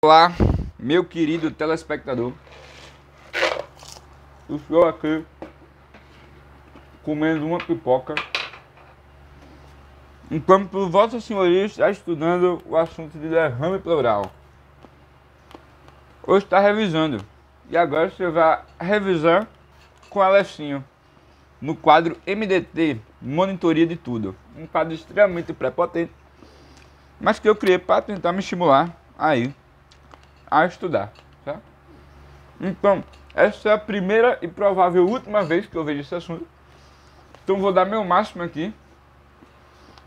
Olá, meu querido telespectador. Estou aqui comendo uma pipoca enquanto Vossa Senhoria está estudando o assunto de derrame pleural. Hoje está revisando e agora você vai revisar com Alecinho no quadro MDT, Monitoria de Tudo. Um quadro extremamente prepotente, mas que eu criei para tentar me estimular aí a estudar, tá? Então, essa é a primeira e provável última vez que eu vejo esse assunto. Então vou dar meu máximo aqui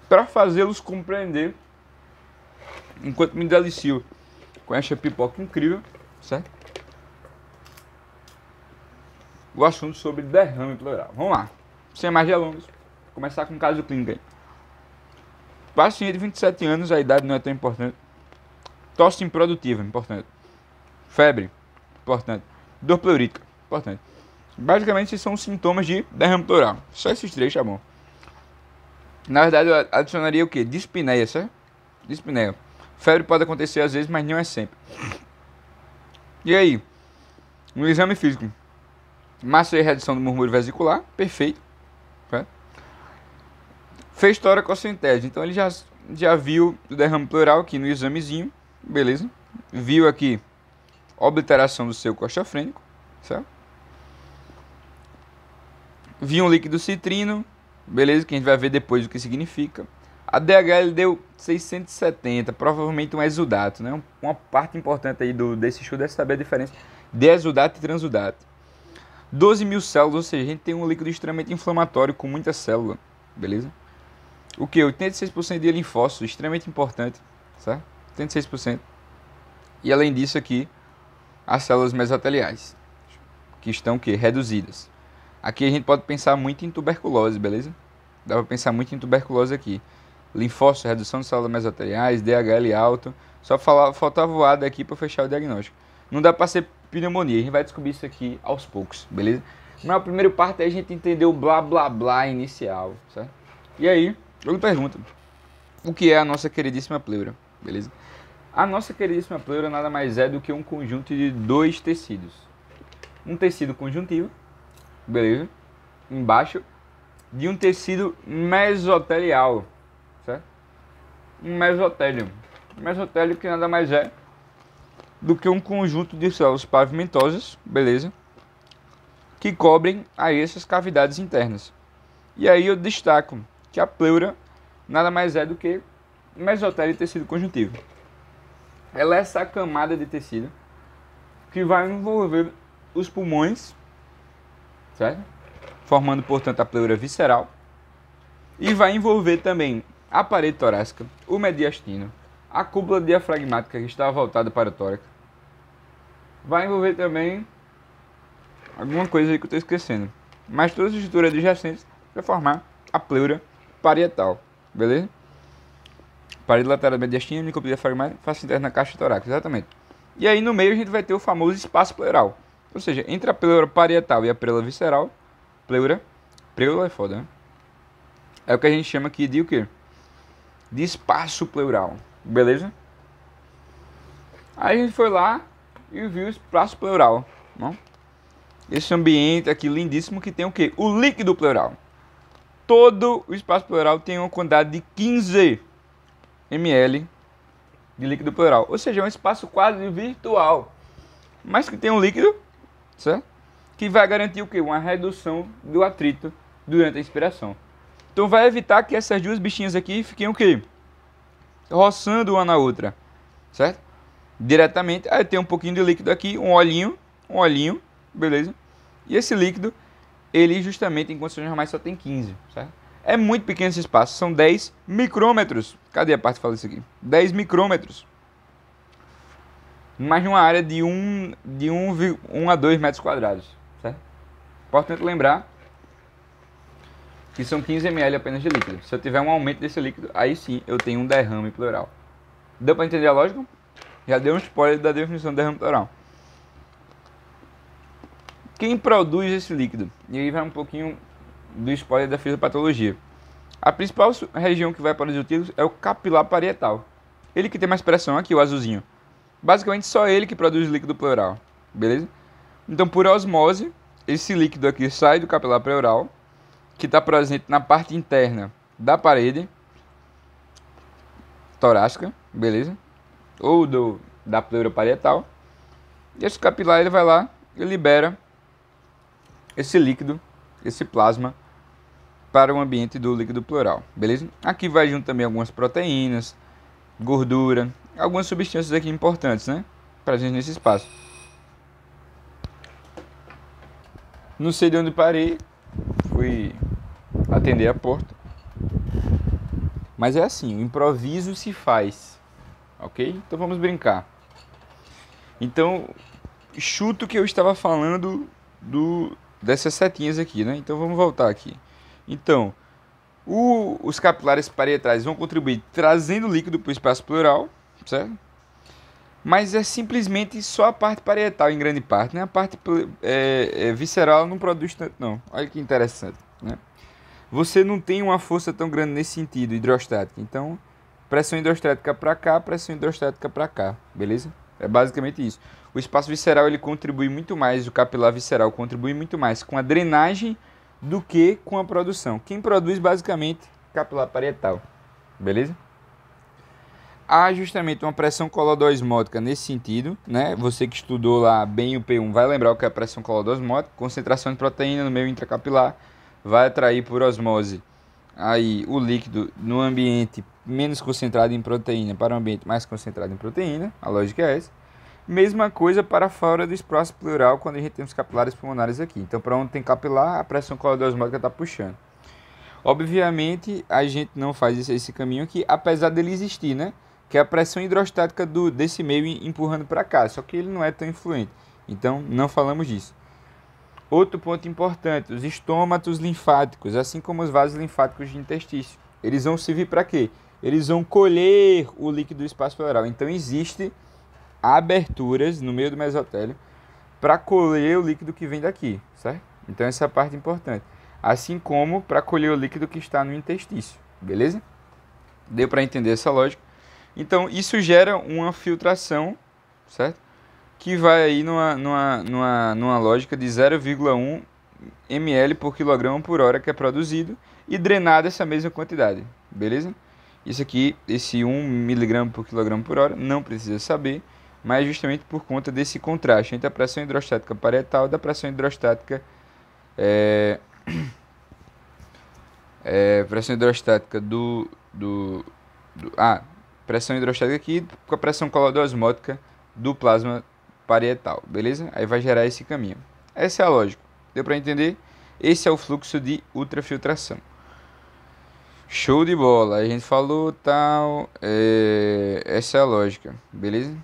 para fazê-los compreender, enquanto me delicio com essa pipoca incrível, certo? O assunto sobre derrame pleural. Vamos lá, sem mais delongas, vou começar com um caso clínico aí. Paciente de 27 anos, a idade não é tão importante. Tosse improdutiva, importante. Febre, importante. Dor pleurítica, importante. Basicamente, esses são os sintomas de derrame pleural. Só esses três, tá bom. Na verdade, eu adicionaria o quê? Dispneia, certo? Dispneia. Febre pode acontecer às vezes, mas não é sempre. E aí? No exame físico. Massa e redução do murmúrio vesicular, perfeito. Certo? Fez toracocentese, então ele já viu o derrame pleural aqui no examezinho. Beleza? Viu aqui obliteração do seu coxofrênico, certo? Viu um líquido citrino, beleza? Que a gente vai ver depois o que significa. A DHL deu 670, provavelmente um exudato, né? Uma parte importante aí desse estudo é saber a diferença de exudato e transudato. 12 mil células, ou seja, a gente tem um líquido extremamente inflamatório com muita célula, beleza? O que? 86% de linfócitos, extremamente importante, certo? 86%. E além disso aqui, as células mesoteliais, que estão o quê? Reduzidas. Aqui a gente pode pensar muito em tuberculose, beleza? Dá para pensar muito em tuberculose aqui. Linfócitos, redução de células mesoteliais, DHL alto. Só falta a voada aqui para fechar o diagnóstico. Não dá para ser pneumonia, a gente vai descobrir isso aqui aos poucos, beleza? Mas a primeira parte é a gente entender o blá blá blá inicial, certo? E aí, eu lhe pergunto, o que é a nossa queridíssima pleura, beleza? A nossa queridíssima pleura nada mais é do que um conjunto de dois tecidos. Um tecido conjuntivo, beleza? Embaixo de um tecido mesotelial, certo? Um mesotélio. Mesotélio que nada mais é do que um conjunto de células pavimentosas, beleza? Que cobrem aí essas cavidades internas. E aí eu destaco que a pleura nada mais é do que mesotélio e tecido conjuntivo. Ela é essa camada de tecido que vai envolver os pulmões, certo? Formando, portanto, a pleura visceral. E vai envolver também a parede torácica, o mediastino, a cúpula diafragmática que está voltada para o tórax. Vai envolver também alguma coisa aí que eu estou esquecendo. Mas todas as estruturas adjacentes para formar a pleura parietal, beleza? Parede lateral mediastina, cúpula diafragmática, face interna na caixa torácica, exatamente. E aí no meio a gente vai ter o famoso espaço pleural. Ou seja, entre a pleura parietal e a pleura visceral, pleura é foda, né? É o que a gente chama aqui de o quê? De espaço pleural, beleza? Aí a gente foi lá e viu o espaço pleural, não? Esse ambiente aqui lindíssimo que tem o quê? O líquido pleural. Todo o espaço pleural tem uma quantidade de 15 ml de líquido pleural. Ou seja, é um espaço quase virtual, mas que tem um líquido, certo? Que vai garantir o quê? Uma redução do atrito durante a inspiração. Então vai evitar que essas duas bichinhas aqui fiquem o quê? Roçando uma na outra, certo? Diretamente. Aí tem um pouquinho de líquido aqui, um olhinho, beleza? E esse líquido, ele justamente em condições normais só tem 15, certo? É muito pequeno esse espaço, são 10 micrômetros. Cadê a parte que fala isso aqui? 10 micrômetros. Mais numa área de 1 a 2 metros quadrados, certo? Importante lembrar que são 15 ml apenas de líquido. Se eu tiver um aumento desse líquido, aí sim eu tenho um derrame pleural. Deu para entender a lógica? Já deu um spoiler da definição de derrame pleural. Quem produz esse líquido? E aí vai um pouquinho do spoiler da fisiopatologia. A principal região que vai produzir o líquido é o capilar parietal. Ele que tem mais pressão aqui, o azulzinho. Basicamente só ele que produz líquido pleural, beleza? Então por osmose, esse líquido aqui sai do capilar pleural, que está presente na parte interna da parede torácica, beleza? Ou da pleura parietal. E esse capilar ele vai lá e libera esse líquido, esse plasma, para o ambiente do líquido pleural, beleza? Aqui vai junto também algumas proteínas, gordura, algumas substâncias aqui importantes, né? Presentes nesse espaço. Não sei de onde parei, fui atender a porta. Mas é assim, o improviso se faz, ok? Então vamos brincar. Então, chuto que eu estava falando dessas setinhas aqui, né? Então vamos voltar aqui. Então, os capilares parietais vão contribuir trazendo líquido para o espaço pleural, certo? Mas é simplesmente só a parte parietal em grande parte, né? A parte visceral não produz tanto, não. Olha que interessante, né? Você não tem uma força tão grande nesse sentido, hidrostática. Então, pressão hidrostática para cá, pressão hidrostática para cá, beleza? É basicamente isso. O espaço visceral ele contribui muito mais, o capilar visceral contribui muito mais com a drenagem do que com a produção. Quem produz basicamente capilar parietal, beleza? Há justamente uma pressão colodosmótica nesse sentido, né? Você que estudou lá bem o P1 vai lembrar o que é a pressão colodosmótica, concentração de proteína no meio intracapilar, vai atrair por osmose aí o líquido no ambiente menos concentrado em proteína para um ambiente mais concentrado em proteína, a lógica é essa. Mesma coisa para fora do espaço pleural quando a gente tem os capilares pulmonares aqui. Então, para onde tem capilar, a pressão colodosmótica está puxando. Obviamente, a gente não faz esse caminho aqui, apesar dele existir, né? Que é a pressão hidrostática desse meio empurrando para cá, só que ele não é tão influente. Então, não falamos disso. Outro ponto importante, os estômatos linfáticos, assim como os vasos linfáticos de interstício. Eles vão servir para quê? Eles vão colher o líquido do espaço pleural. Então, existe aberturas no meio do mesotélio para colher o líquido que vem daqui, certo? Então essa é a parte importante. Assim como para colher o líquido que está no interstício, beleza? Deu para entender essa lógica? Então isso gera uma filtração, certo? Que vai aí numa lógica de 0,1 ml por quilograma por hora que é produzido e drenado essa mesma quantidade, beleza? Isso aqui, esse 1 mg por quilograma por hora, não precisa saber, mas justamente por conta desse contraste entre a pressão hidrostática parietal e da pressão hidrostática pressão hidrostática pressão hidrostática aqui com a pressão colodosmótica do plasma parietal, beleza? Aí vai gerar esse caminho. Essa é a lógica. Deu para entender? Esse é o fluxo de ultrafiltração. Show de bola. A gente falou tal. Essa é a lógica, beleza?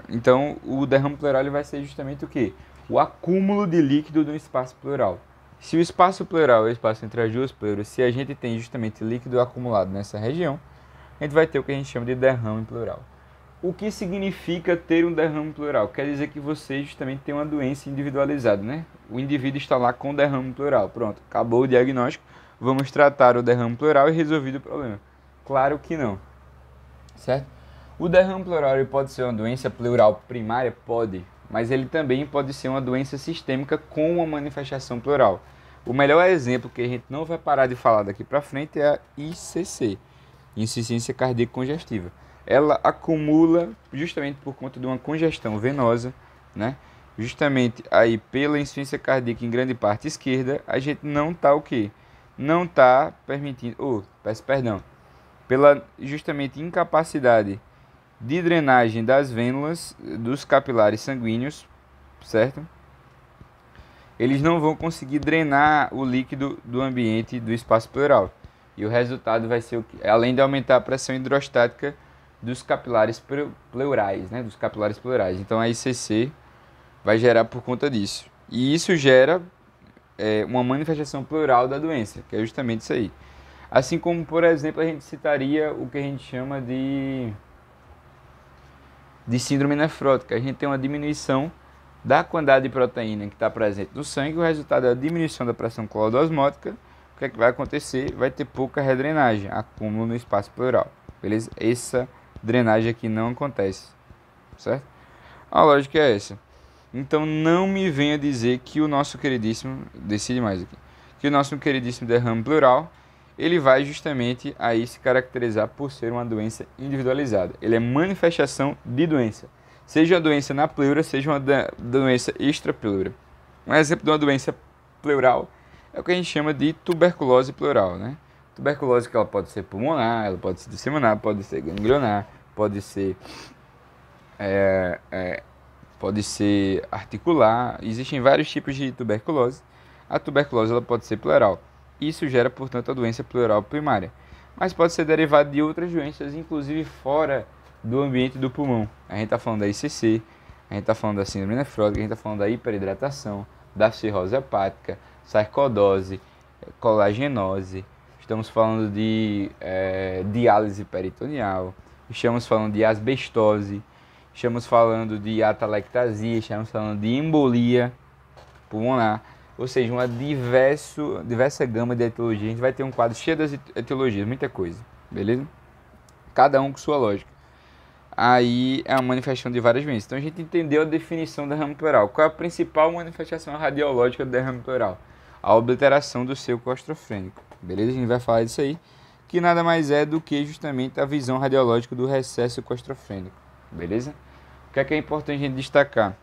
Então, o derrame pleural vai ser justamente o que? O acúmulo de líquido no espaço pleural. Se o espaço pleural é o espaço entre as duas pleuras, se a gente tem justamente líquido acumulado nessa região, a gente vai ter o que a gente chama de derrame pleural. O que significa ter um derrame pleural? Quer dizer que você justamente tem uma doença individualizada, né? O indivíduo está lá com derrame pleural. Pronto, acabou o diagnóstico, vamos tratar o derrame pleural e resolvido o problema. Claro que não, certo? O derrame pleural pode ser uma doença pleural primária? Pode, mas ele também pode ser uma doença sistêmica com uma manifestação pleural. O melhor exemplo que a gente não vai parar de falar daqui para frente é a ICC, insuficiência cardíaca congestiva. Ela acumula justamente por conta de uma congestão venosa, né? Justamente aí pela insuficiência cardíaca em grande parte esquerda, a gente não está o quê? Não está permitindo, peço perdão, pela justamente incapacidade de drenagem das vênulas dos capilares sanguíneos, certo? Eles não vão conseguir drenar o líquido do ambiente do espaço pleural. E o resultado vai ser o quê? Além de aumentar a pressão hidrostática dos capilares pleurais, né? Dos capilares pleurais. Então a ICC vai gerar por conta disso. E isso gera uma manifestação pleural da doença, que é justamente isso aí. Assim como, por exemplo, a gente citaria o que a gente chama de síndrome nefrótica. A gente tem uma diminuição da quantidade de proteína que está presente no sangue, o resultado é a diminuição da pressão colodosmótica. O que é que vai acontecer? Vai ter pouca redrenagem, acúmulo no espaço pleural, beleza? Essa drenagem aqui não acontece, certo? A lógica é essa. Então não me venha dizer que o nosso queridíssimo, decide mais aqui, que o nosso queridíssimo derrame pleural, ele vai justamente aí se caracterizar por ser uma doença individualizada. Ele é manifestação de doença. Seja uma doença na pleura, seja uma doença extrapleura. Um exemplo de uma doença pleural é o que a gente chama de tuberculose pleural, né? Tuberculose que ela pode ser pulmonar, ela pode ser disseminar, pode ser ganglionar, pode ser articular. Existem vários tipos de tuberculose. A tuberculose ela pode ser pleural. Isso gera, portanto, a doença pleural primária. Mas pode ser derivada de outras doenças, inclusive fora do ambiente do pulmão. A gente está falando da ICC, a gente está falando da síndrome nefrótica, a gente está falando da hiperidratação, da cirrose hepática, sarcodose, colagenose. Estamos falando de diálise peritoneal, estamos falando de asbestose, estamos falando de atelectasia, estamos falando de embolia pulmonar, ou seja, uma diversa gama de etiologia. A gente vai ter um quadro cheio das etiologias, muita coisa, beleza? Cada um com sua lógica. Aí é uma manifestação de várias doenças. Então a gente entendeu a definição do derrame pleural. Qual é a principal manifestação radiológica do derrame pleural? A obliteração do seu claustrofrênico. Beleza? A gente vai falar disso aí, que nada mais é do que justamente a visão radiológica do recesso claustrofrênico. Beleza? O que é importante a gente destacar?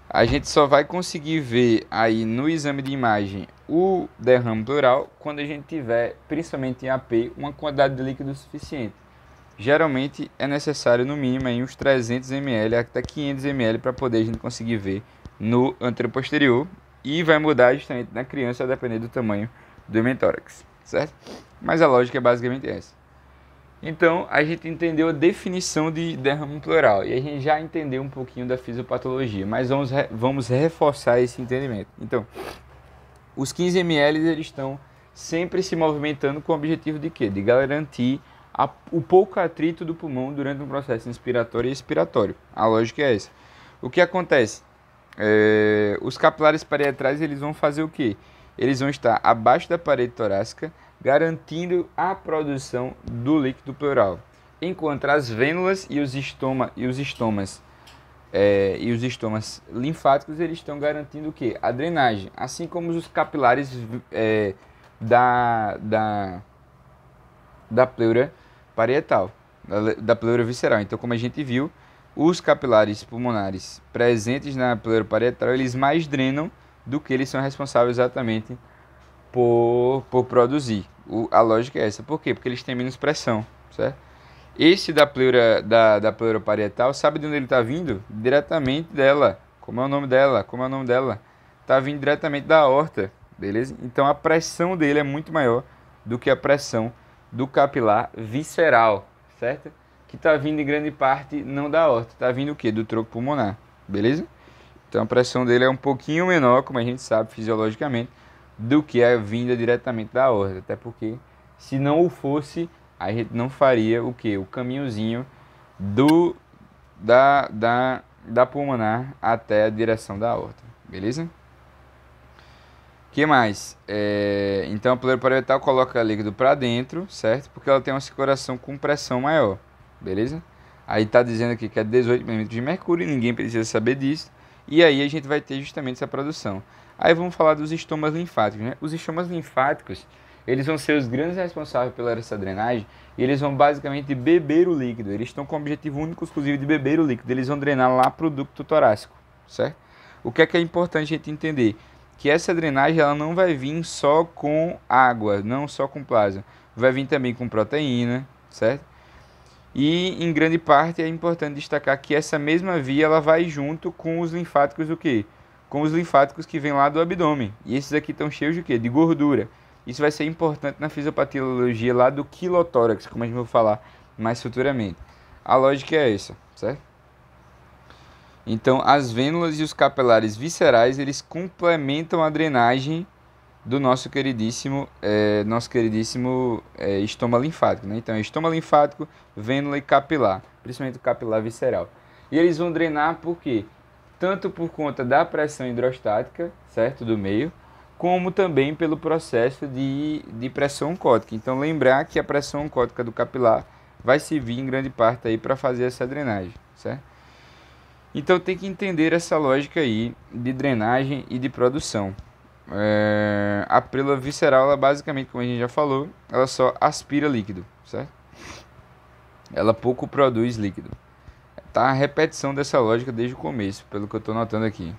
A gente só vai conseguir ver aí no exame de imagem o derrame pleural quando a gente tiver, principalmente em AP, uma quantidade de líquido suficiente. Geralmente é necessário no mínimo aí uns 300 ml até 500 ml para poder a gente conseguir ver no anteroposterior, e vai mudar justamente na criança a depender do tamanho do hemetórax, certo? Mas a lógica é basicamente essa. Então a gente entendeu a definição de derrame pleural e a gente já entendeu um pouquinho da fisiopatologia, mas vamos reforçar esse entendimento. Então, os 15 ml eles estão sempre se movimentando com o objetivo de quê? De garantir o pouco atrito do pulmão durante um processo inspiratório e expiratório. A lógica é essa. O que acontece? Os capilares perietrais eles vão fazer o quê? Eles vão estar abaixo da parede torácica, garantindo a produção do líquido pleural, enquanto as vênulas e os estomas linfáticos eles estão garantindo o quê? A drenagem, assim como os capilares da pleura parietal, da pleura visceral. Então, como a gente viu, os capilares pulmonares presentes na pleura parietal, eles mais drenam do que eles são responsáveis exatamente por produzir. A lógica é essa. Por quê? Porque eles têm menos pressão, certo? Esse da pleura parietal, sabe de onde ele está vindo? Diretamente dela. Como é o nome dela? Está vindo diretamente da aorta, beleza? Então a pressão dele é muito maior do que a pressão do capilar visceral, certo? Que está vindo em grande parte não da aorta, está vindo o quê? Do tronco pulmonar, beleza? Então a pressão dele é um pouquinho menor, como a gente sabe fisiologicamente, do que a vinda diretamente da aorta, até porque se não o fosse, a gente não faria o quê? O caminhozinho da pulmonar até a direção da aorta, beleza? Que mais? Então a pleura parietal coloca líquido para dentro, certo? Porque ela tem uma circulação com pressão maior, beleza? Aí tá dizendo aqui que é 18 mm de mercúrio, ninguém precisa saber disso. E aí a gente vai ter justamente essa produção. Aí vamos falar dos estomas linfáticos, né? Os estomas linfáticos, eles vão ser os grandes responsáveis pela essa drenagem e eles vão basicamente beber o líquido. Eles estão com o objetivo único exclusivo de beber o líquido. Eles vão drenar lá para o ducto torácico, certo? O que é importante a gente entender? Que essa drenagem ela não vai vir só com água, não só com plasma. Vai vir também com proteína, certo? E em grande parte é importante destacar que essa mesma via ela vai junto com os linfáticos o quê? Com os linfáticos que vêm lá do abdômen. E esses aqui estão cheios de quê? De gordura. Isso vai ser importante na fisiopatologia lá do quilotórax, como a gente vai falar mais futuramente. A lógica é essa, certo? Então, as vênulas e os capilares viscerais, eles complementam a drenagem do nosso queridíssimo estoma linfático, né? Então, estoma linfático, vênula e capilar, principalmente o capilar visceral. E eles vão drenar por quê? Tanto por conta da pressão hidrostática, certo? Do meio, como também pelo processo de pressão oncótica. Então, lembrar que a pressão oncótica do capilar vai servir em grande parte aí para fazer essa drenagem, certo? Então tem que entender essa lógica aí de drenagem e de produção. A pílula visceral, ela basicamente, como a gente já falou, ela só aspira líquido, certo? Ela pouco produz líquido. Tá a repetição dessa lógica desde o começo, pelo que eu estou notando aqui.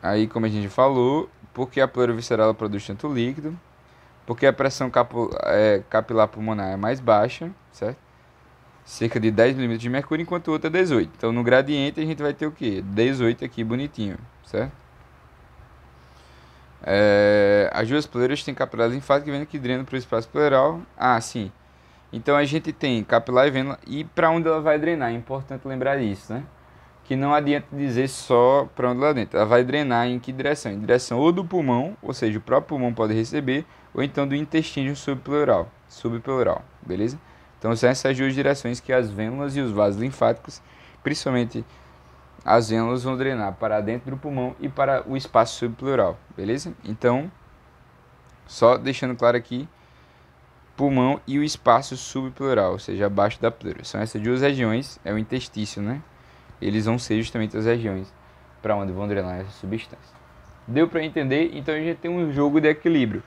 Aí, como a gente falou, porque a pleura visceral ela produz tanto líquido, porque a pressão capilar pulmonar é mais baixa, certo? Cerca de 10 milímetros de mercúrio, enquanto o outro é 18. Então, no gradiente, a gente vai ter o quê? 18 aqui, bonitinho, certo? As duas pleuras têm capilares linfáticos que drenam para o espaço pleural. Ah, sim. Então, a gente tem capilar e vênula. E para onde ela vai drenar? É importante lembrar disso, né? Que não adianta dizer só para onde lá dentro. Ela vai drenar em que direção? Em direção ou do pulmão, ou seja, o próprio pulmão pode receber, ou então do intestino subpleural, beleza? Então são essas duas direções que as vênulas e os vasos linfáticos, principalmente as vênulas, vão drenar para dentro do pulmão e para o espaço subpleural, beleza? Então, só deixando claro aqui, pulmão e o espaço subpleural, ou seja, abaixo da pleura. São essas duas regiões, é o intestício, né? Eles vão ser justamente as regiões para onde vão drenar essa substância. Deu para entender? Então a gente tem um jogo de equilíbrio.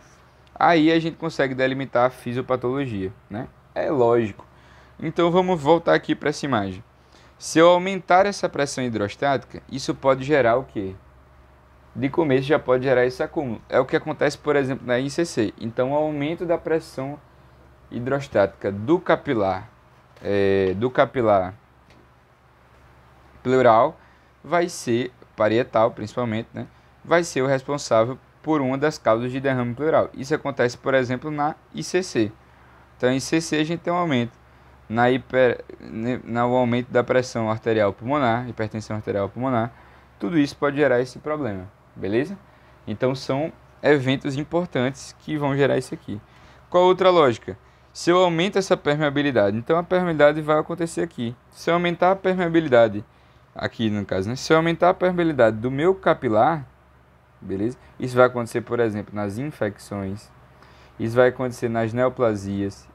Aí a gente consegue delimitar a fisiopatologia, né? É lógico. Então vamos voltar aqui para essa imagem. Se eu aumentar essa pressão hidrostática, isso pode gerar o quê? De começo já pode gerar esse acúmulo. É o que acontece, por exemplo, na ICC. Então o aumento da pressão hidrostática do capilar pleural vai ser, parietal principalmente, né? Vai ser o responsável por uma das causas de derrame pleural. Isso acontece, por exemplo, na ICC. Então, em ICC a gente tem um aumento no aumento da pressão arterial pulmonar, hipertensão arterial pulmonar. Tudo isso pode gerar esse problema, beleza? Então, são eventos importantes que vão gerar isso aqui. Qual outra lógica? Se eu aumento essa permeabilidade, então a permeabilidade vai acontecer aqui. Se eu aumentar a permeabilidade, aqui no caso, né? Se eu aumentar a permeabilidade do meu capilar, beleza? Isso vai acontecer, por exemplo, nas infecções. Isso vai acontecer nas neoplasias.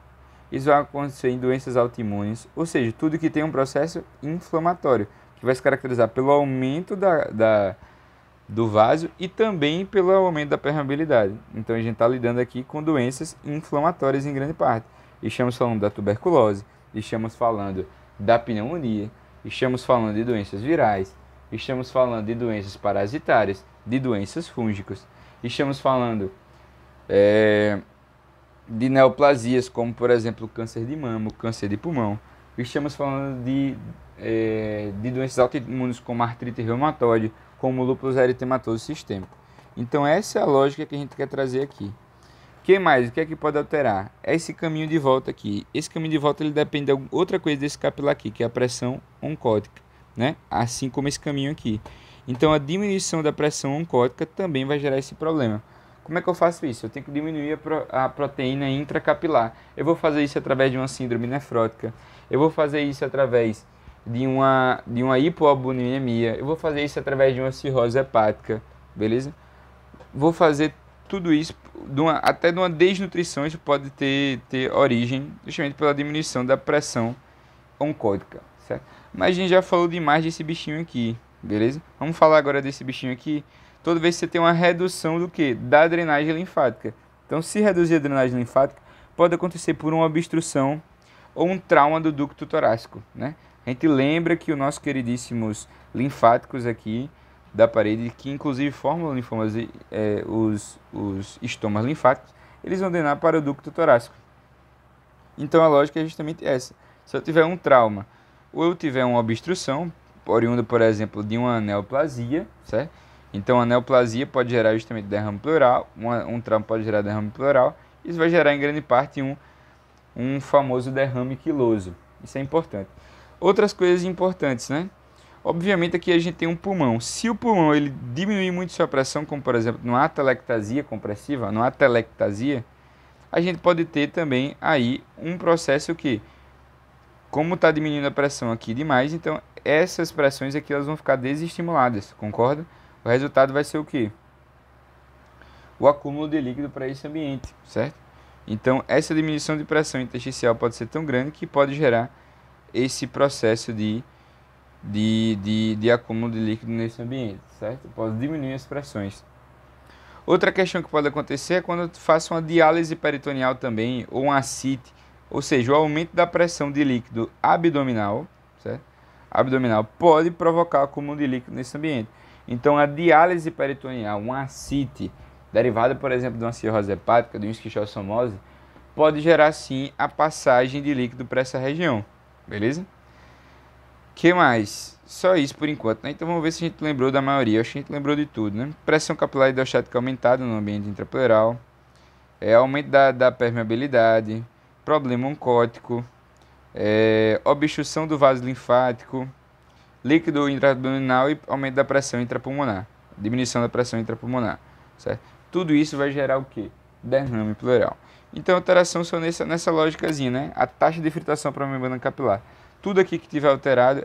Isso vai acontecer em doenças autoimunes. Ou seja, tudo que tem um processo inflamatório, que vai se caracterizar pelo aumento do vaso e também pelo aumento da permeabilidade. Então a gente está lidando aqui com doenças inflamatórias em grande parte. E estamos falando da tuberculose, estamos falando da pneumonia, estamos falando de doenças virais, estamos falando de doenças parasitárias, de doenças fúngicas, estamos falando de neoplasias, como por exemplo o câncer de mama, o câncer de pulmão. Estamos falando de doenças autoimunes como artrite reumatoide, como lúpus eritematoso sistêmico. Então essa é a lógica que a gente quer trazer aqui. O que mais? O que é que pode alterar? É esse caminho de volta aqui. Esse caminho de volta ele depende de outra coisa desse capilar aqui, que é a pressão oncótica, né? Assim como esse caminho aqui. Então a diminuição da pressão oncótica também vai gerar esse problema. Como é que eu faço isso? Eu tenho que diminuir a proteína intracapilar. Eu vou fazer isso através de uma síndrome nefrótica. Eu vou fazer isso através de uma hipoalbuminemia. Eu vou fazer isso através de uma cirrose hepática, beleza? Vou fazer tudo isso, até de uma desnutrição, isso pode ter origem justamente pela diminuição da pressão oncótica, certo? Mas a gente já falou demais desse bichinho aqui, beleza? Vamos falar agora desse bichinho aqui. Toda vez que você tem uma redução do quê? Da drenagem linfática. Então, se reduzir a drenagem linfática, pode acontecer por uma obstrução ou um trauma do ducto torácico, né? A gente lembra que os nossos queridíssimos linfáticos aqui da parede, que inclusive formam linfomas, os estomas linfáticos, eles vão drenar para o ducto torácico. Então a lógica é justamente essa. Se eu tiver um trauma ou eu tiver uma obstrução, oriunda, por exemplo, de uma neoplasia, certo? Então a neoplasia pode gerar justamente derrame pleural, um trauma pode gerar derrame pleural, isso vai gerar em grande parte um famoso derrame quiloso. Isso é importante. Outras coisas importantes, né? Obviamente aqui a gente tem um pulmão. Se o pulmão ele diminuir muito sua pressão, como por exemplo numa atelectasia compressiva, numa atelectasia, a gente pode ter também aí um processo que, como está diminuindo a pressão aqui demais, então essas pressões aqui elas vão ficar desestimuladas, concorda? O resultado vai ser o quê? O acúmulo de líquido para esse ambiente, certo? Então, essa diminuição de pressão intersticial pode ser tão grande que pode gerar esse processo de acúmulo de líquido nesse ambiente, certo? Pode diminuir as pressões. Outra questão que pode acontecer é quando eu faço uma diálise peritoneal também, ou um ascite, ou seja, o aumento da pressão de líquido abdominal, certo? Abdominal pode provocar acúmulo de líquido nesse ambiente. Então, a diálise peritoneal, um ascite, derivada, por exemplo, de uma cirrose hepática, de uma esquistossomose, pode gerar, sim, a passagem de líquido para essa região, beleza? Que mais? Só isso por enquanto, né? Então vamos ver se a gente lembrou da maioria. Acho que a gente lembrou de tudo, né? Pressão capilar hidrostática aumentada no ambiente intrapleural, aumento da permeabilidade, problema oncótico, obstrução do vaso linfático, líquido intraabdominal e aumento da pressão intrapulmonar, diminuição da pressão intrapulmonar, certo? Tudo isso vai gerar o quê? Derrame pleural. Então, a alteração são nessa lógicazinha, né? A taxa de filtração para a membrana capilar. Tudo aqui que tiver alterado,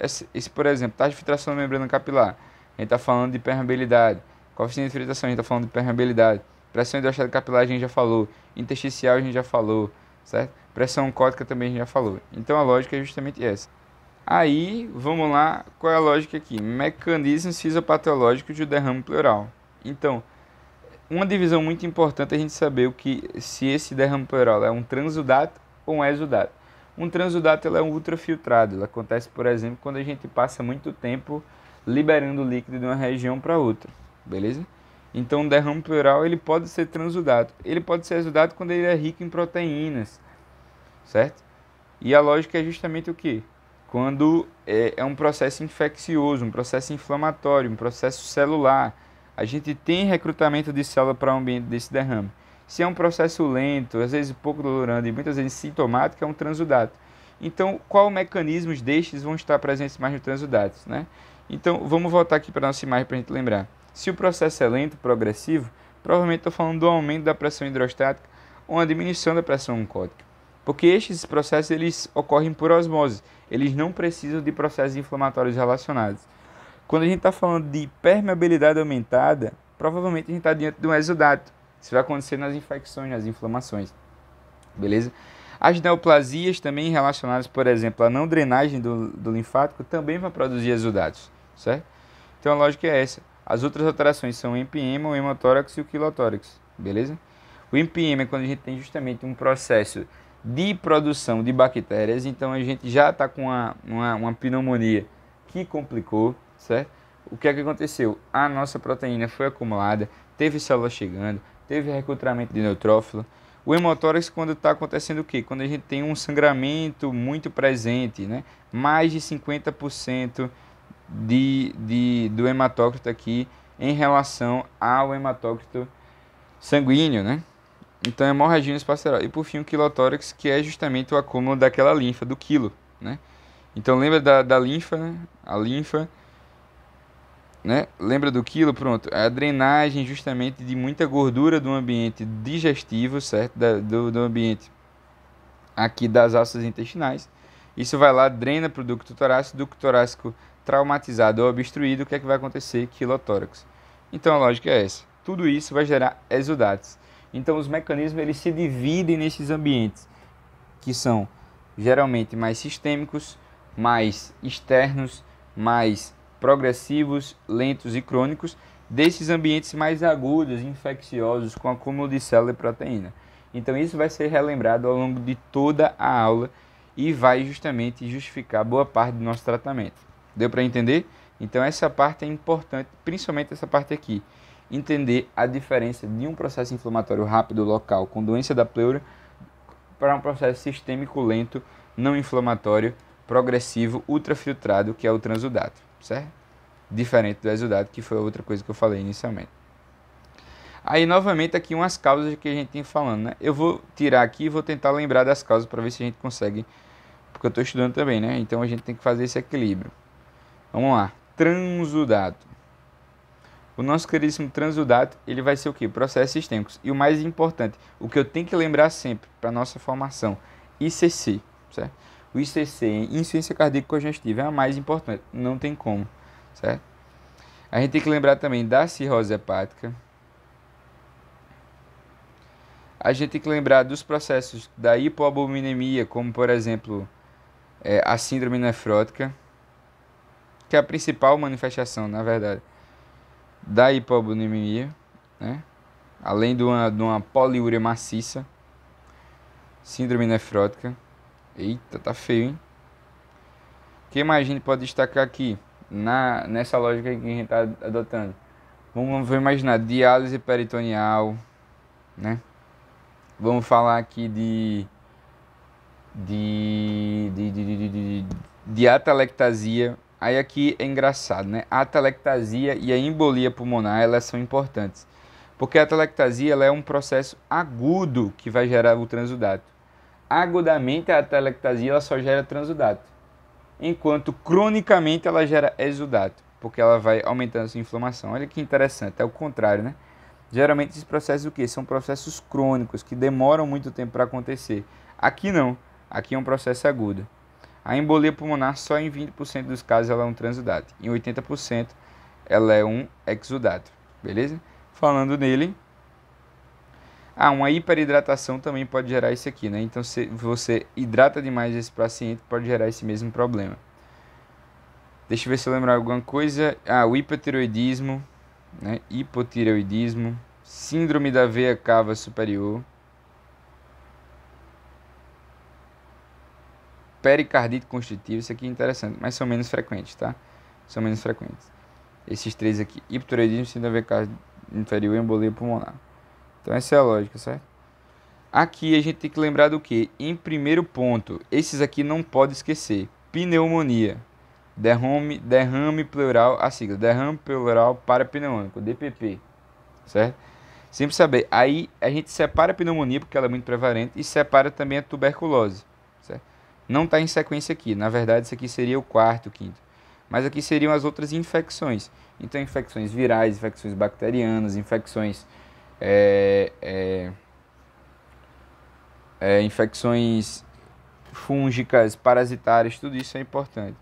por exemplo, taxa de filtração da membrana capilar, a gente está falando de permeabilidade. Coeficiente de filtração, a gente está falando de permeabilidade. Pressão hidrostática capilar, a gente já falou. Intersticial, a gente já falou, certo? Pressão oncótica também a gente já falou. Então, a lógica é justamente essa. Aí, vamos lá, qual é a lógica aqui? Mecanismos fisiopatológicos do derrame pleural. Então, uma divisão muito importante é a gente saber se esse derrame pleural é um transudato ou um exudato. Um transudato é um ultrafiltrado. Ele acontece, por exemplo, quando a gente passa muito tempo liberando líquido de uma região para outra, beleza? Então, o derrame pleural ele pode ser transudato. Ele pode ser exudato quando ele é rico em proteínas, certo? E a lógica é justamente o quê? Quando é um processo infeccioso, um processo inflamatório, um processo celular. A gente tem recrutamento de célula para o ambiente desse derrame. Se é um processo lento, às vezes pouco dolorante e muitas vezes sintomático, é um transudato. Então, qual mecanismos destes vão estar presentes mais no transudato, né? Então, vamos voltar aqui para a nossa imagem para a gente lembrar. Se o processo é lento, progressivo, provavelmente estou falando do aumento da pressão hidrostática ou uma diminuição da pressão oncótica. Porque estes processos eles ocorrem por osmose, eles não precisam de processos inflamatórios relacionados. Quando a gente está falando de permeabilidade aumentada, provavelmente a gente está diante de um exudato. Isso vai acontecer nas infecções, nas inflamações. Beleza? As neoplasias também relacionadas, por exemplo, à não drenagem do linfático, também vão produzir exudatos, certo? Então a lógica é essa. As outras alterações são o empiema, o hemotórax e o quilotórax, beleza? O empiema é quando a gente tem justamente um processo de produção de bactérias, então a gente já está com uma pneumonia que complicou, certo? O que é que aconteceu? A nossa proteína foi acumulada, teve célula chegando, teve recrutamento de neutrófilo. O hemotórax quando está acontecendo o quê? Quando a gente tem um sangramento muito presente, né? Mais de 50% do hematócrito aqui em relação ao hematócrito sanguíneo, né? Então, hemorragia espacial. E por fim, o quilotórax, que é justamente o acúmulo daquela linfa, do quilo, né? Então, lembra da linfa, né? A linfa, né? Lembra do quilo? Pronto. É a drenagem justamente de muita gordura do ambiente digestivo, certo? Do ambiente aqui das alças intestinais. Isso vai lá, drena para o ducto torácico traumatizado ou obstruído. O que é que vai acontecer? Quilotórax. Então, a lógica é essa. Tudo isso vai gerar exudatos. Então, os mecanismos eles se dividem nesses ambientes, que são geralmente mais sistêmicos, mais externos, mais progressivos, lentos e crônicos, desses ambientes mais agudos, infecciosos, com acúmulo de célula e proteína. Então, isso vai ser relembrado ao longo de toda a aula e vai justamente justificar boa parte do nosso tratamento. Deu para entender? Então, essa parte é importante, principalmente essa parte aqui. Entender a diferença de um processo inflamatório rápido local com doença da pleura para um processo sistêmico lento, não inflamatório, progressivo, ultrafiltrado, que é o transudato, certo? Diferente do exudato, que foi outra coisa que eu falei inicialmente. Aí, novamente, aqui umas causas que a gente tem falando, né? Eu vou tirar aqui e vou tentar lembrar das causas para ver se a gente consegue, porque eu estou estudando também, né? Então, a gente tem que fazer esse equilíbrio. Vamos lá. Transudato. O nosso queridíssimo transudato, ele vai ser o quê? Processos sistêmicos. E o mais importante, o que eu tenho que lembrar sempre para a nossa formação, ICC, certo? O ICC, insuficiência cardíaca congestiva, é a mais importante, não tem como, certo? A gente tem que lembrar também da cirrose hepática, A gente tem que lembrar dos processos da hipoalbuminemia, como por exemplo a síndrome nefrótica, que é a principal manifestação, na verdade, da hipoalbuminemia, né? Além de uma poliúria maciça, síndrome nefrótica. Eita, tá feio, hein? O que mais a gente pode destacar aqui, nessa lógica que a gente está adotando? Vamos imaginar diálise peritoneal, né? Vamos falar aqui de atelectasia. Aí aqui é engraçado, né? A atelectasia e a embolia pulmonar, elas são importantes. Porque a atelectasia ela é um processo agudo que vai gerar o transudato. Agudamente a atelectasia ela só gera transudato. Enquanto cronicamente ela gera exudato, porque ela vai aumentando a sua inflamação. Olha que interessante, é o contrário, né? Geralmente esses processos o quê? São processos crônicos, que demoram muito tempo para acontecer. Aqui não, aqui é um processo agudo. A embolia pulmonar só em 20% dos casos ela é um transudato, em 80% ela é um exudato, beleza? Falando nele, uma hiperidratação também pode gerar isso aqui, né? Então se você hidrata demais esse paciente, pode gerar esse mesmo problema. Deixa eu ver se eu lembrar alguma coisa. O hipotireoidismo, né? Hipotireoidismo, síndrome da veia cava superior, pericardite constritiva, isso aqui é interessante, mas são menos frequentes, tá? São menos frequentes. Esses três aqui, hipotireoidismo, síndrome da veia cava inferior e embolia pulmonar. Então essa é a lógica, certo? Aqui a gente tem que lembrar do que? Em primeiro ponto, esses aqui não pode esquecer. Pneumonia, derrame pleural, a sigla, derrame pleural parapneumônico, DPP, certo? Sempre saber. Aí a gente separa a pneumonia porque ela é muito prevalente e separa também a tuberculose, certo? Não está em sequência aqui. Na verdade, isso aqui seria o quarto, quinto. Mas aqui seriam as outras infecções. Então, infecções virais, infecções bacterianas, infecções infecções fúngicas, parasitárias, tudo isso é importante.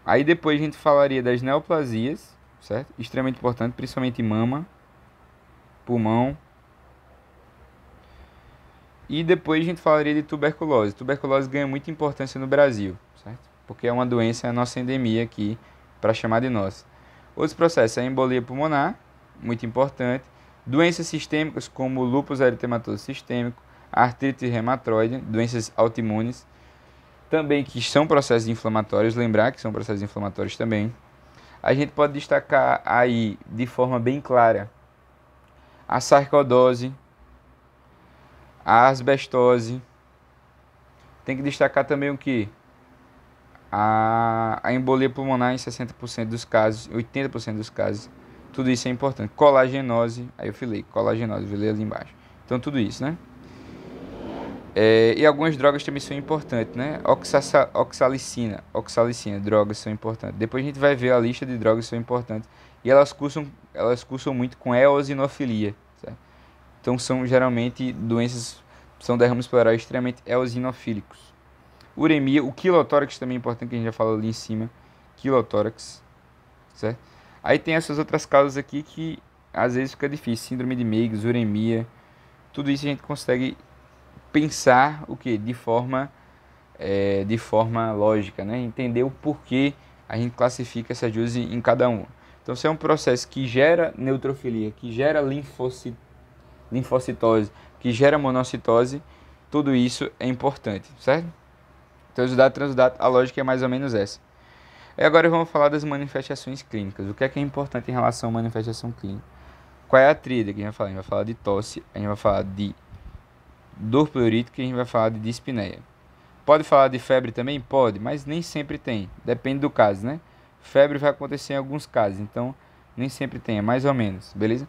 Aí depois a gente falaria das neoplasias, certo? Extremamente importante, principalmente mama, pulmão. E depois a gente falaria de tuberculose. Tuberculose ganha muita importância no Brasil, certo? Porque é uma doença, é a nossa endemia aqui, para chamar de nossa. Outros processos, a embolia pulmonar, muito importante. Doenças sistêmicas como lúpus eritematoso sistêmico, artrite reumatoide, doenças autoimunes, também que são processos inflamatórios, lembrar que são processos inflamatórios também. A gente pode destacar aí de forma bem clara a sarcoidose, a asbestose. Tem que destacar também o que? A embolia pulmonar em 60% dos casos, 80% dos casos. Tudo isso é importante. Colagenose, aí eu falei, colagenose, eu falei ali embaixo. Então tudo isso, né? E algumas drogas também são importantes, né? Oxalicina, drogas são importantes. Depois a gente vai ver a lista de drogas que são importantes. E elas cursam muito com eosinofilia, certo? Então são geralmente doenças, são derrames pleurais extremamente eosinofílicos. Uremia, o quilotórax também é importante, que a gente já falou ali em cima. Quilotórax, certo? Aí tem essas outras causas aqui que às vezes fica difícil. Síndrome de Meigs, uremia. Tudo isso a gente consegue pensar o que? De forma lógica, né? Entender o porquê a gente classifica essas duas em cada uma. Então se é um processo que gera neutrofilia, que gera linfocitose, que gera monocitose, tudo isso é importante, certo? Então, exudato, transudato, a lógica é mais ou menos essa. E agora vamos falar das manifestações clínicas. O que é importante em relação à manifestação clínica? Qual é a tríade que a gente vai falar? A gente vai falar de tosse, a gente vai falar de dor pleurítica e a gente vai falar de dispneia. Pode falar de febre também? Pode, mas nem sempre tem. Depende do caso, né? Febre vai acontecer em alguns casos, então nem sempre tem, é mais ou menos, beleza?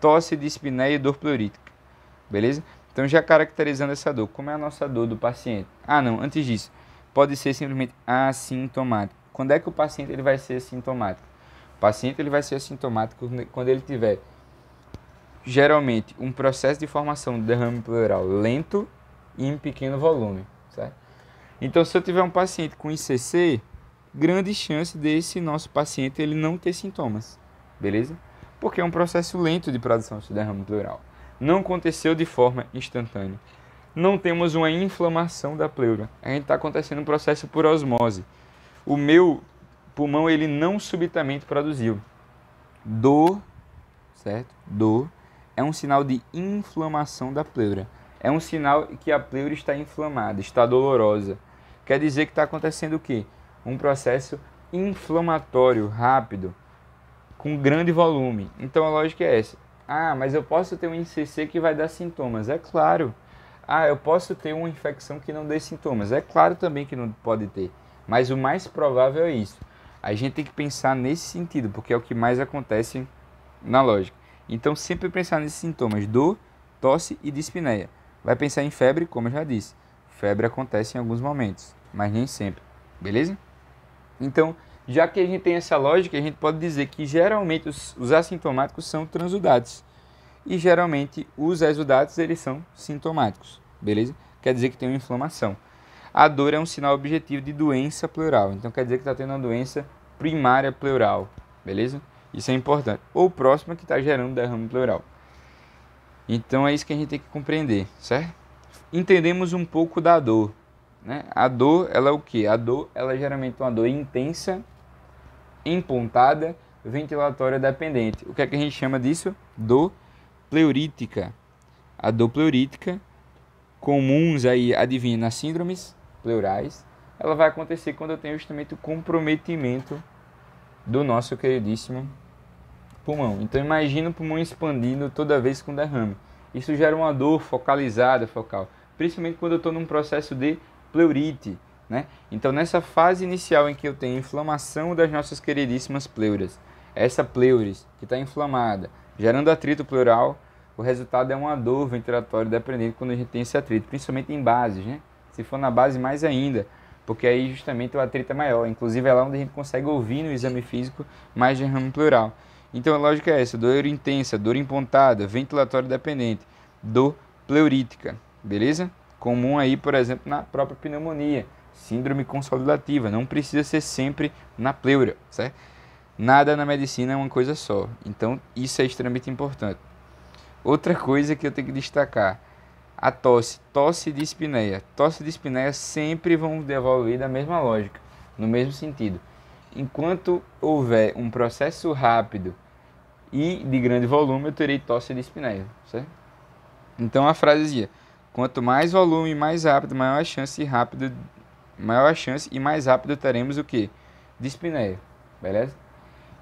Tosse, dispneia e dor pleurítica, beleza? Então já caracterizando essa dor, como é a nossa dor do paciente? Não, antes disso, pode ser simplesmente assintomático. Quando é que o paciente ele vai ser assintomático? O paciente ele vai ser assintomático quando ele tiver, geralmente, um processo de formação de derrame pleural lento e em pequeno volume, certo? Então, se eu tiver um paciente com ICC, grande chance desse nosso paciente ele não ter sintomas, beleza? Porque é um processo lento de produção de derrame pleural. não aconteceu de forma instantânea. Não temos uma inflamação da pleura. A gente está acontecendo um processo por osmose. O meu pulmão, ele não subitamente produziu. Dor, certo? Dor é um sinal de inflamação da pleura. É um sinal que a pleura está inflamada, está dolorosa. Quer dizer que está acontecendo o quê? Um processo inflamatório, rápido, com grande volume. Então a lógica é essa. Ah, mas eu posso ter um ICC que vai dar sintomas. É claro. Ah, eu posso ter uma infecção que não dê sintomas. É claro também que não pode ter. Mas o mais provável é isso. A gente tem que pensar nesse sentido, porque é o que mais acontece na lógica. Então sempre pensar nesses sintomas: dor, tosse e dispneia. Vai pensar em febre, como eu já disse. Febre acontece em alguns momentos, mas nem sempre. Beleza? Então, já que a gente tem essa lógica, a gente pode dizer que geralmente os assintomáticos são transudados. E geralmente os exudados, eles são sintomáticos. Beleza? Quer dizer que tem uma inflamação. A dor é um sinal objetivo de doença pleural. Então quer dizer que está tendo uma doença primária pleural. Beleza? Isso é importante. Ou próxima que está gerando derrame pleural. Então é isso que a gente tem que compreender, certo? Entendemos um pouco da dor, né? A dor, ela é o quê? A dor, ela é geralmente uma dor intensa, empontada, ventilatória dependente. O que é que a gente chama disso? Dor pleurítica. A dor pleurítica, comuns aí, adivinha, nas síndromes pleurais, ela vai acontecer quando eu tenho justamente o comprometimento do nosso queridíssimo pulmão. Então imagina o pulmão expandindo toda vez com derrame. Isso gera uma dor focalizada, focal, principalmente quando eu estou num processo de pleurite, né? Então nessa fase inicial em que eu tenho inflamação das nossas queridíssimas pleuras, essa pleuris que está inflamada, gerando atrito pleural, o resultado é uma dor ventilatória dependente quando a gente tem esse atrito, principalmente em bases, né? Se for na base, mais ainda, porque aí justamente o atrito é maior. Inclusive é lá onde a gente consegue ouvir no exame físico mais derrame pleural. Então a lógica é essa: dor intensa, dor empontada, ventilatória dependente, dor pleurítica, beleza? Comum aí, por exemplo, na própria pneumonia, síndrome consolidativa, não precisa ser sempre na pleura, certo? Nada na medicina é uma coisa só, então isso é extremamente importante. Outra coisa que eu tenho que destacar: a tosse e dispneia. Tosse e dispneia sempre vão evoluir da mesma lógica, no mesmo sentido. Enquanto houver um processo rápido e de grande volume, eu terei tosse e dispneia, certo? Então a frase dizia: quanto mais volume, mais rápido, maior a chance e mais rápido teremos o que? Dispneia, beleza?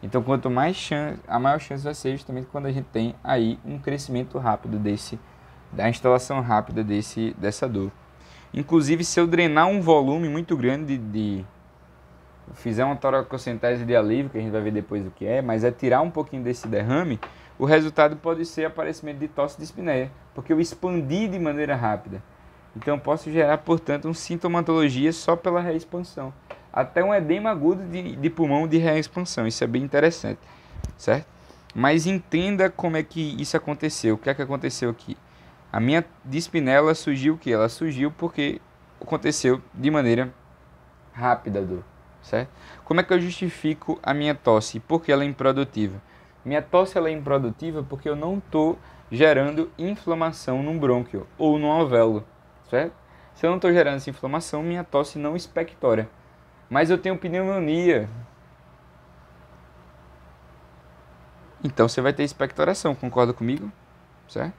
Então quanto mais chance, a maior chance vai ser justamente quando a gente tem aí um crescimento rápido da instalação rápida dessa dor. Inclusive, se eu drenar um volume muito grande fizer uma toracocentese de alívio, que a gente vai ver depois o que é, mas é tirar um pouquinho desse derrame, o resultado pode ser aparecimento de tosse e dispneia, porque eu expandi de maneira rápida. Então eu posso gerar, portanto, uma sintomatologia só pela reexpansão. Até um edema agudo de pulmão de reexpansão. Isso é bem interessante, certo? Mas entenda como é que isso aconteceu. O que é que aconteceu aqui? A minha dispneia, ela surgiu o quê? Ela surgiu porque aconteceu de maneira rápida a dor, certo? Como é que eu justifico a minha tosse? Porque ela é improdutiva. Minha tosse ela é improdutiva porque eu não estou gerando inflamação num brônquio ou num alvéolo, certo? Se eu não estou gerando essa inflamação, minha tosse não expectora. Mas eu tenho pneumonia. Então você vai ter expectoração, concorda comigo? Certo?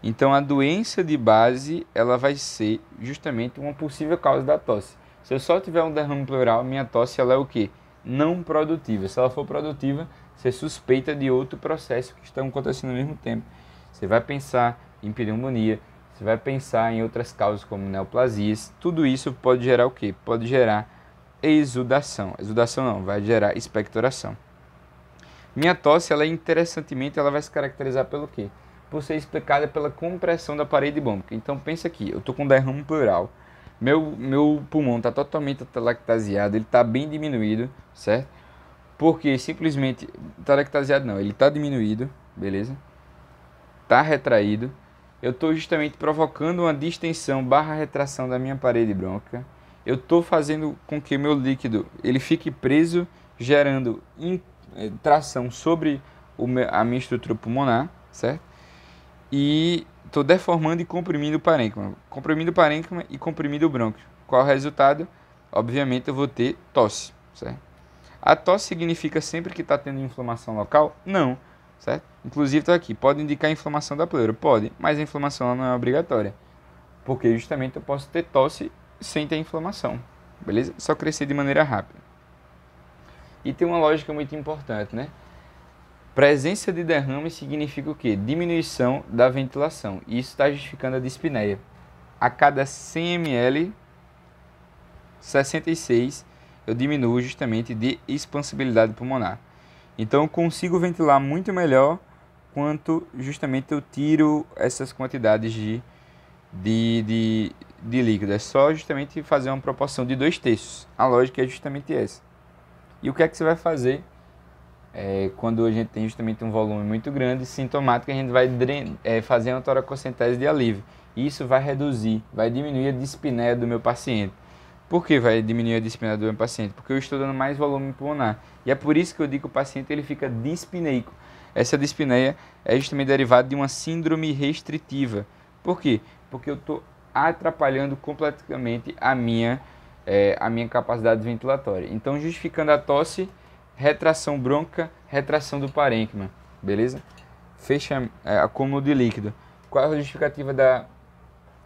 Então a doença de base, ela vai ser justamente uma possível causa da tosse. Se eu só tiver um derrame pleural, minha tosse ela é o quê? Não produtiva. Se ela for produtiva, você suspeita de outro processo que está acontecendo ao mesmo tempo. Você vai pensar em pneumonia, você vai pensar em outras causas como neoplasias. Tudo isso pode gerar o quê? Pode gerar exudação. Exudação não, vai gerar expectoração. Minha tosse, ela interessantemente, ela vai se caracterizar pelo quê? Por ser explicada pela compressão da parede bônquica. Então pensa aqui, eu estou com derrame pleural, meu pulmão está totalmente atalactasiado, ele está bem diminuído, certo? Porque simplesmente, atalactasiado não, ele está diminuído, beleza? Está retraído, eu estou justamente provocando uma distensão / retração da minha parede brônquica, eu estou fazendo com que meu líquido ele fique preso, gerando tração sobre a minha estrutura pulmonar, certo? e estou deformando e comprimindo o parênquima. Comprimindo o parênquima e comprimindo o brônquio. Qual é o resultado? Obviamente eu vou ter tosse, certo? A tosse significa sempre que está tendo inflamação local? Não, certo? Inclusive está aqui, pode indicar inflamação da pleura? Pode, mas a inflamação não é obrigatória. Porque justamente eu posso ter tosse sem ter inflamação, beleza? Só crescer de maneira rápida. E tem uma lógica muito importante, né? Presença de derrame significa o quê? Diminuição da ventilação. E isso está justificando a dispneia. A cada 100 ml, 66, eu diminuo justamente de expansibilidade pulmonar. Então eu consigo ventilar muito melhor quanto justamente eu tiro essas quantidades de líquido. É só justamente fazer uma proporção de 2/3. A lógica é justamente essa. E o que é que você vai fazer quando a gente tem justamente um volume muito grande, sintomático? A gente vai fazer uma toracocentese de alívio. Isso vai reduzir, vai diminuir a dispneia do meu paciente. Por que vai diminuir a dispneia do meu paciente? Porque eu estou dando mais volume pulmonar. E é por isso que eu digo que o paciente ele fica dispneico. Essa dispneia é justamente derivada de uma síndrome restritiva. Por quê? Porque eu estou atrapalhando completamente a minha capacidade ventilatória. Então, justificando a tosse, retração brônquica, retração do parênquima, beleza? Fecha acúmulo de líquido. Qual é a justificativa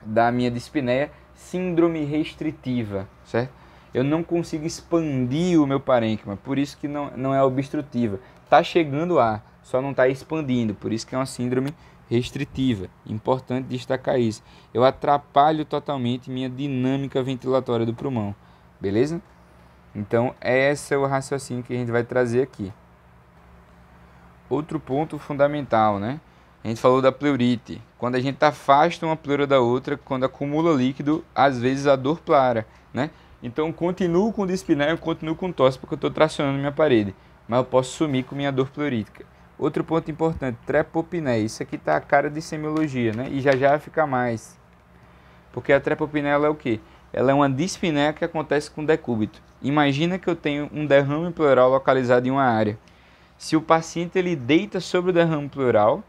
da minha dispneia? Síndrome restritiva, certo? Eu não consigo expandir o meu parênquima, por isso que não é obstrutiva. Tá chegando ar, só não está expandindo, por isso que é uma síndrome restritiva. Importante destacar isso. Eu atrapalho totalmente minha dinâmica ventilatória do pulmão, beleza? Então, esse é o raciocínio que a gente vai trazer aqui. Outro ponto fundamental, né? A gente falou da pleurite. Quando a gente afasta uma pleura da outra, quando acumula líquido, às vezes a dor para, né? Então, continuo com dispneia, continuo com tosse, porque eu estou tracionando minha parede. Mas eu posso sumir com minha dor pleurítica. Outro ponto importante, trepopneia. Isso aqui tá a cara de semiologia, né? E já vai ficar mais. Porque a trepopneia ela é o quê? Ela é uma dispneia que acontece com decúbito. Imagina que eu tenho um derrame pleural localizado em uma área. Se o paciente ele deita sobre o derrame pleural,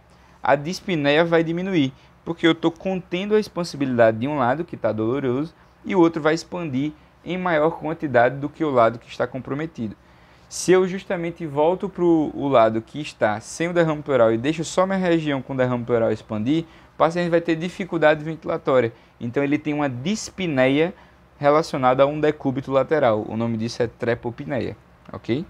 a dispneia vai diminuir, porque eu estou contendo a expansibilidade de um lado, que está doloroso, e o outro vai expandir em maior quantidade do que o lado que está comprometido. Se eu justamente volto para o lado que está sem o derrame pleural e deixo só minha região com o derrame pleural expandir, o paciente vai ter dificuldade ventilatória. Então ele tem uma dispneia relacionada a um decúbito lateral. O nome disso é trepopneia, ok?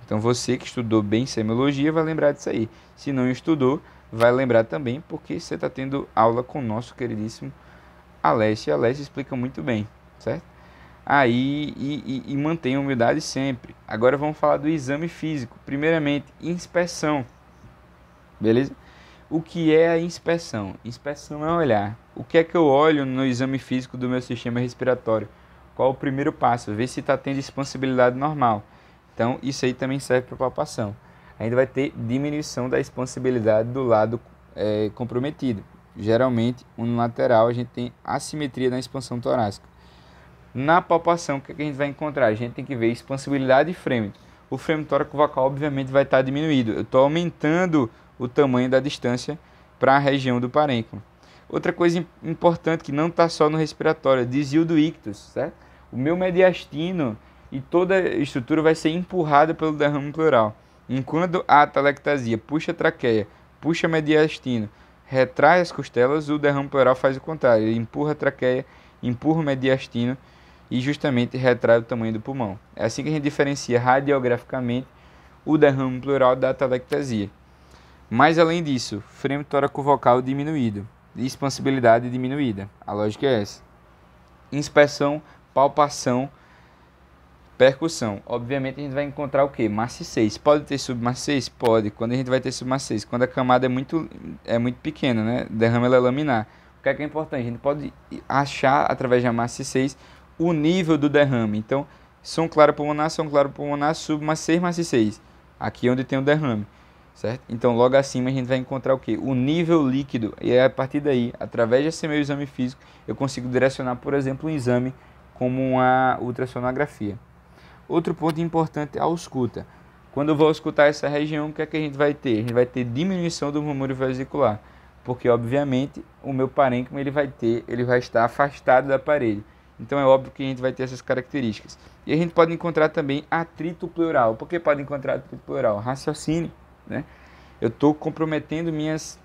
Então você que estudou bem semiologia vai lembrar disso aí. Se não estudou, vai lembrar também, porque você está tendo aula com o nosso queridíssimo Alessio. Alessio explica muito bem, certo? Aí, e mantenha a humildade sempre. Agora vamos falar do exame físico. Primeiramente, inspeção. Beleza? O que é a inspeção? Inspeção é olhar. O que é que eu olho no exame físico do meu sistema respiratório? Qual o primeiro passo? Ver se está tendo expansibilidade normal. Então, isso aí também serve para palpação. Ainda vai ter diminuição da expansibilidade do lado comprometido. Geralmente, no lateral, a gente tem assimetria na expansão torácica. Na palpação, o que a gente vai encontrar? A gente tem que ver expansibilidade e frêmito. O frêmito tóraco-vocal, obviamente, vai estar diminuído. Eu estou aumentando o tamanho da distância para a região do parênquima. Outra coisa importante que não está só no respiratório, desvio do ictus, certo? O meu mediastino e toda a estrutura vai ser empurrada pelo derrame pleural. Enquanto a atelectasia puxa a traqueia, puxa mediastino, retrai as costelas, o derrame pleural faz o contrário. Ele empurra a traqueia, empurra o mediastino e justamente retrai o tamanho do pulmão. É assim que a gente diferencia radiograficamente o derrame pleural da atelectasia. Mas além disso, frêmito tóraco-vocal diminuído, expansibilidade diminuída. A lógica é essa. Inspeção, palpação, percussão. Obviamente a gente vai encontrar o que? Maciçez. Pode ter submaciçez? Pode. Quando a gente vai ter submaciçez? Quando a camada é muito pequena, né? Derrame ela é laminar. O que é importante? A gente pode achar através da maciçez o nível do derrame. Então, som claro pulmonar, submaciçez, maciçez. Aqui é onde tem o derrame. Certo? Então, logo acima a gente vai encontrar o que? O nível líquido. E a partir daí, através desse meu exame físico, eu consigo direcionar, por exemplo, um exame como uma ultrassonografia. Outro ponto importante é a ausculta. Quando eu vou auscultar essa região, o que é que a gente vai ter? A gente vai ter diminuição do murmúrio vesicular. porque obviamente o meu parênquima ele vai estar afastado da parede. Então é óbvio que a gente vai ter essas características. E a gente pode encontrar também atrito pleural. Por que pode encontrar atrito pleural? Raciocínio, né? Eu estou comprometendo minhas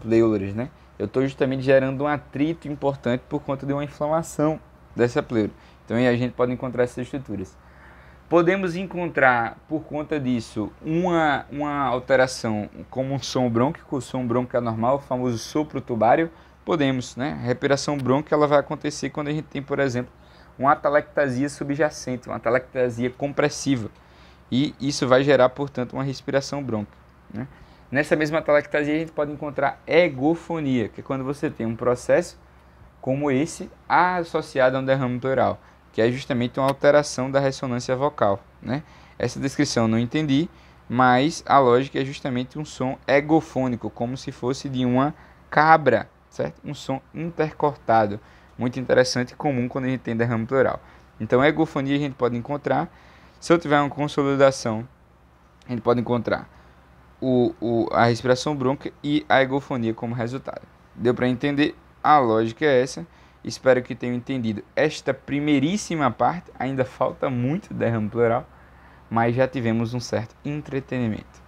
pleuras, né? Eu estou justamente gerando um atrito importante por conta de uma inflamação dessa pleura. Então aí a gente pode encontrar essas estruturas. Podemos encontrar, por conta disso, uma alteração como um som brônquico, o som brônquico anormal, o famoso sopro tubário. Podemos, né? A respiração brônquica ela vai acontecer quando a gente tem, por exemplo, uma atelectasia subjacente, uma atelectasia compressiva. E isso vai gerar, portanto, uma respiração brônquica, né? Nessa mesma atelectasia a gente pode encontrar egofonia, que é quando você tem um processo como esse associado a um derrame pleural, que é justamente uma alteração da ressonância vocal, né? Essa descrição eu não entendi, mas a lógica é justamente um som egofônico, como se fosse de uma cabra, certo? Um som intercortado, muito interessante e comum quando a gente tem derrame pleural. Então, egofonia a gente pode encontrar. Se eu tiver uma consolidação, a gente pode encontrar a respiração brônquica e a egofonia como resultado. Deu para entender? A lógica é essa. Espero que tenham entendido esta primeiríssima parte. Ainda falta muito derrame pleural, mas já tivemos um certo entretenimento.